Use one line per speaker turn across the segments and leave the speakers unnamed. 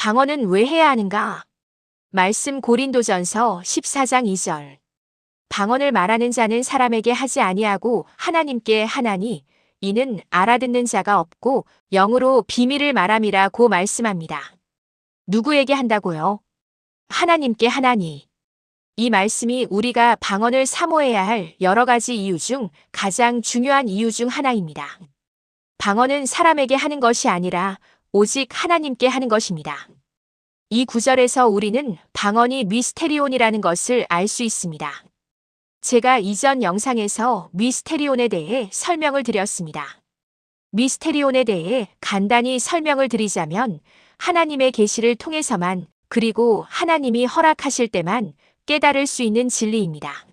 방언은 왜 해야 하는가? 말씀 고린도전서 14장 2절. 방언을 말하는 자는 사람에게 하지 아니하고 하나님께 하나니 이는 알아듣는 자가 없고 영으로 비밀을 말함이라고 말씀합니다. 누구에게 한다고요? 하나님께 하나니. 이 말씀이 우리가 방언을 사모해야 할 여러 가지 이유 중 가장 중요한 이유 중 하나입니다. 방언은 사람에게 하는 것이 아니라 오직 하나님께 하는 것입니다. 이 구절에서 우리는 방언이 미스테리온이라는 것을 알 수 있습니다. 제가 이전 영상에서 미스테리온에 대해 설명을 드렸습니다. 미스테리온에 대해 간단히 설명을 드리자면 하나님의 계시를 통해서만 그리고 하나님이 허락하실 때만 깨달을 수 있는 진리입니다.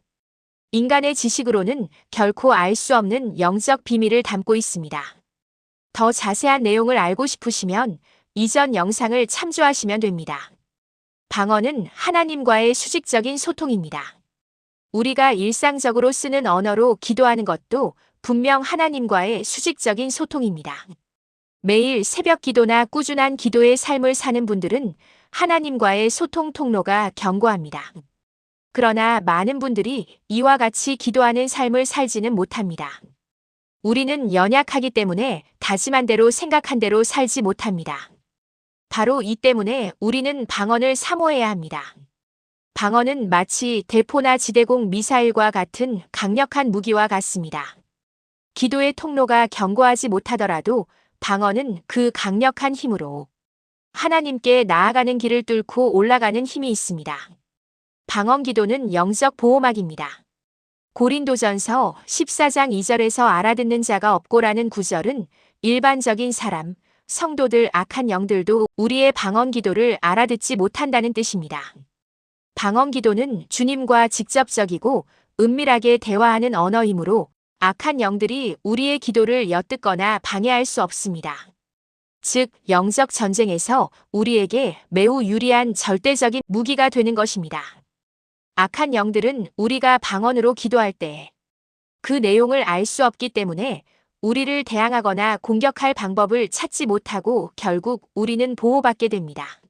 인간의 지식으로는 결코 알 수 없는 영적 비밀을 담고 있습니다. 더 자세한 내용을 알고 싶으시면 이전 영상을 참조하시면 됩니다. 방언은 하나님과의 수직적인 소통입니다. 우리가 일상적으로 쓰는 언어로 기도하는 것도 분명 하나님과의 수직적인 소통입니다. 매일 새벽 기도나 꾸준한 기도의 삶을 사는 분들은 하나님과의 소통 통로가 견고합니다. 그러나 많은 분들이 이와 같이 기도하는 삶을 살지는 못합니다. 우리는 연약하기 때문에 다짐한 대로 생각한 대로 살지 못합니다. 바로 이 때문에 우리는 방언을 사모해야 합니다. 방언은 마치 대포나 지대공 미사일과 같은 강력한 무기와 같습니다. 기도의 통로가 견고하지 못하더라도 방언은 그 강력한 힘으로 하나님께 나아가는 길을 뚫고 올라가는 힘이 있습니다. 방언 기도는 영적 보호막입니다. 고린도전서 14장 2절에서 알아듣는 자가 없고라는 구절은 일반적인 사람, 성도들 악한 영들도 우리의 방언 기도를 알아듣지 못한다는 뜻입니다. 방언 기도는 주님과 직접적이고 은밀하게 대화하는 언어이므로 악한 영들이 우리의 기도를 엿듣거나 방해할 수 없습니다. 즉, 영적 전쟁에서 우리에게 매우 유리한 절대적인 무기가 되는 것입니다. 악한 영들은 우리가 방언으로 기도할 때 그 내용을 알 수 없기 때문에 우리를 대항하거나 공격할 방법을 찾지 못하고 결국 우리는 보호받게 됩니다.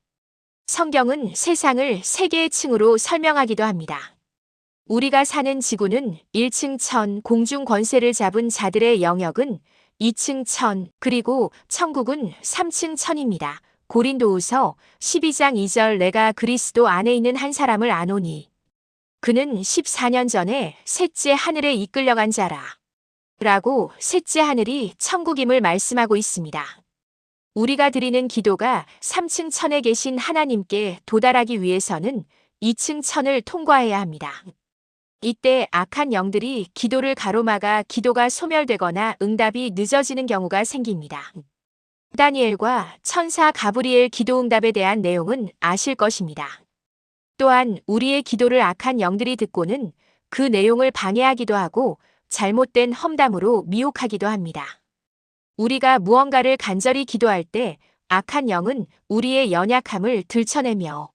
성경은 세상을 세 개의 층으로 설명하기도 합니다. 우리가 사는 지구는 1층 천, 공중 권세를 잡은 자들의 영역은 2층 천, 그리고 천국은 3층 천입니다. 고린도후서 12장 2절 내가 그리스도 안에 있는 한 사람을 아노니 그는 14년 전에 셋째 하늘에 이끌려간 자라 라고 셋째 하늘이 천국임을 말씀하고 있습니다. 우리가 드리는 기도가 3층 천에 계신 하나님께 도달하기 위해서는 2층 천을 통과해야 합니다. 이때 악한 영들이 기도를 가로막아 기도가 소멸되거나 응답이 늦어지는 경우가 생깁니다. 다니엘과 천사 가브리엘 기도응답에 대한 내용은 아실 것입니다. 또한 우리의 기도를 악한 영들이 듣고는 그 내용을 방해하기도 하고 잘못된 험담으로 미혹하기도 합니다. 우리가 무언가를 간절히 기도할 때 악한 영은 우리의 연약함을 들춰내며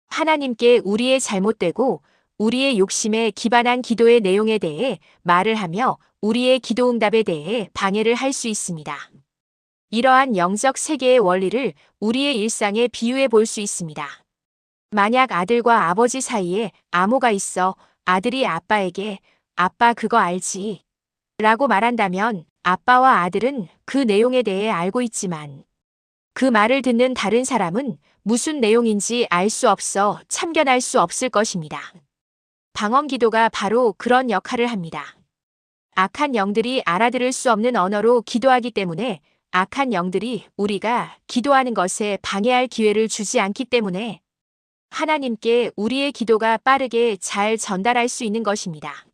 하나님께 우리의 잘못되고 우리의 욕심에 기반한 기도의 내용에 대해 말을 하며 우리의 기도응답에 대해 방해를 할 수 있습니다. 이러한 영적 세계의 원리를 우리의 일상에 비유해 볼 수 있습니다. 만약 아들과 아버지 사이에 암호가 있어 아들이 아빠에게 아빠 그거 알지? 라고 말한다면 아빠와 아들은 그 내용에 대해 알고 있지만 그 말을 듣는 다른 사람은 무슨 내용인지 알 수 없어 참견할 수 없을 것입니다. 방언 기도가 바로 그런 역할을 합니다. 악한 영들이 알아들을 수 없는 언어로 기도하기 때문에 악한 영들이 우리가 기도하는 것에 방해할 기회를 주지 않기 때문에 하나님께 우리의 기도가 빠르게 잘 전달할 수 있는 것입니다.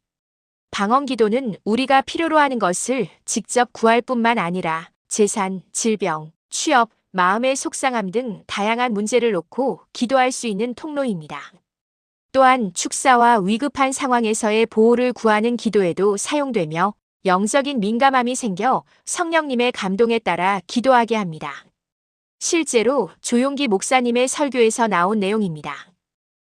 방언 기도는 우리가 필요로 하는 것을 직접 구할 뿐만 아니라 재산, 질병, 취업, 마음의 속상함 등 다양한 문제를 놓고 기도할 수 있는 통로입니다. 또한 축사와 위급한 상황에서의 보호를 구하는 기도에도 사용되며 영적인 민감함이 생겨 성령님의 감동에 따라 기도하게 합니다. 실제로 조용기 목사님의 설교에서 나온 내용입니다.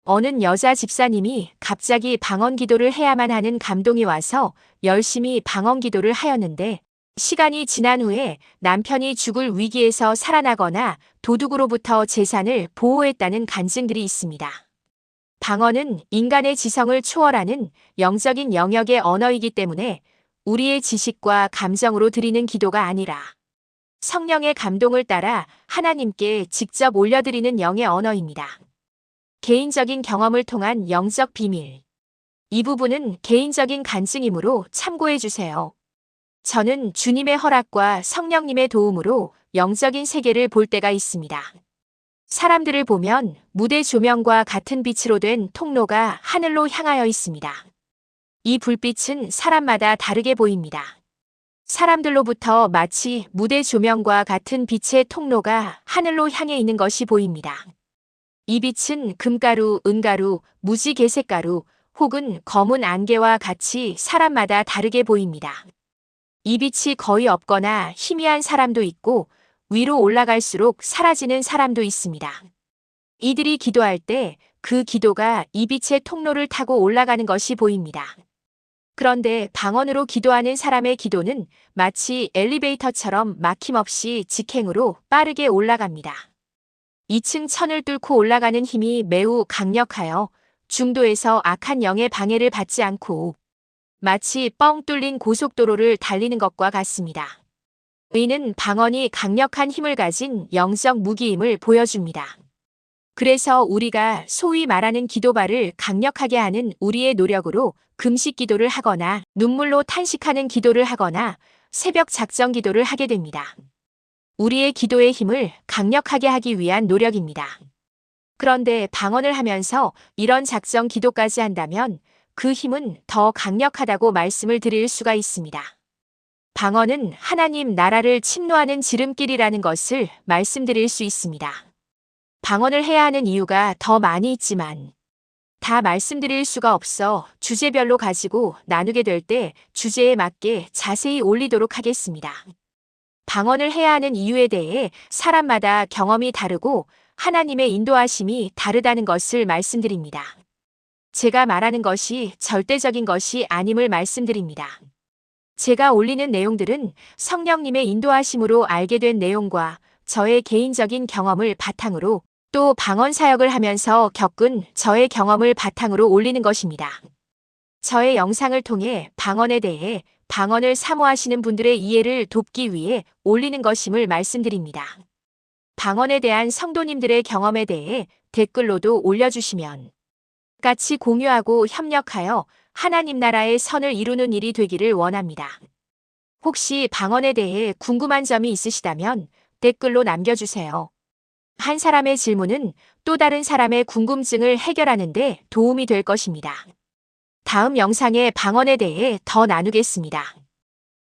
어느 여자 집사님이 갑자기 방언 기도를 해야만 하는 감동이 와서 열심히 방언 기도를 하였는데 시간이 지난 후에 남편이 죽을 위기에서 살아나거나 도둑으로부터 재산을 보호했다는 간증들이 있습니다. 방언은 인간의 지성을 초월하는 영적인 영역의 언어이기 때문에 우리의 지식과 감정으로 드리는 기도가 아니라 성령의 감동을 따라 하나님께 직접 올려드리는 영의 언어입니다. 개인적인 경험을 통한 영적 비밀. 이 부분은 개인적인 간증이므로 참고해 주세요. 저는 주님의 허락과 성령님의 도움으로 영적인 세계를 볼 때가 있습니다. 사람들을 보면 무대 조명과 같은 빛으로 된 통로가 하늘로 향하여 있습니다. 이 불빛은 사람마다 다르게 보입니다. 사람들로부터 마치 무대 조명과 같은 빛의 통로가 하늘로 향해 있는 것이 보입니다. 이 빛은 금가루, 은가루, 무지개색가루 혹은 검은 안개와 같이 사람마다 다르게 보입니다. 이 빛이 거의 없거나 희미한 사람도 있고 위로 올라갈수록 사라지는 사람도 있습니다. 이들이 기도할 때 그 기도가 이 빛의 통로를 타고 올라가는 것이 보입니다. 그런데 방언으로 기도하는 사람의 기도는 마치 엘리베이터처럼 막힘없이 직행으로 빠르게 올라갑니다. 2층 천을 뚫고 올라가는 힘이 매우 강력하여 중도에서 악한 영의 방해를 받지 않고 마치 뻥 뚫린 고속도로를 달리는 것과 같습니다. 이는 방언이 강력한 힘을 가진 영적 무기임을 보여줍니다. 그래서 우리가 소위 말하는 기도발을 강력하게 하는 우리의 노력으로 금식 기도를 하거나 눈물로 탄식하는 기도를 하거나 새벽 작정 기도를 하게 됩니다. 우리의 기도의 힘을 강력하게 하기 위한 노력입니다. 그런데 방언을 하면서 이런 작정 기도까지 한다면 그 힘은 더 강력하다고 말씀을 드릴 수가 있습니다. 방언은 하나님 나라를 침노하는 지름길이라는 것을 말씀드릴 수 있습니다. 방언을 해야 하는 이유가 더 많이 있지만 다 말씀드릴 수가 없어 주제별로 가지고 나누게 될 때 주제에 맞게 자세히 올리도록 하겠습니다. 방언을 해야 하는 이유에 대해 사람마다 경험이 다르고 하나님의 인도하심이 다르다는 것을 말씀드립니다. 제가 말하는 것이 절대적인 것이 아님을 말씀드립니다. 제가 올리는 내용들은 성령님의 인도하심으로 알게 된 내용과 저의 개인적인 경험을 바탕으로 또 방언 사역을 하면서 겪은 저의 경험을 바탕으로 올리는 것입니다. 저의 영상을 통해 방언에 대해 방언을 사모하시는 분들의 이해를 돕기 위해 올리는 것임을 말씀드립니다. 방언에 대한 성도님들의 경험에 대해 댓글로도 올려주시면 같이 공유하고 협력하여 하나님 나라의 선을 이루는 일이 되기를 원합니다. 혹시 방언에 대해 궁금한 점이 있으시다면 댓글로 남겨주세요. 한 사람의 질문은 또 다른 사람의 궁금증을 해결하는 데 도움이 될 것입니다. 다음 영상에 방언에 대해 더 나누겠습니다.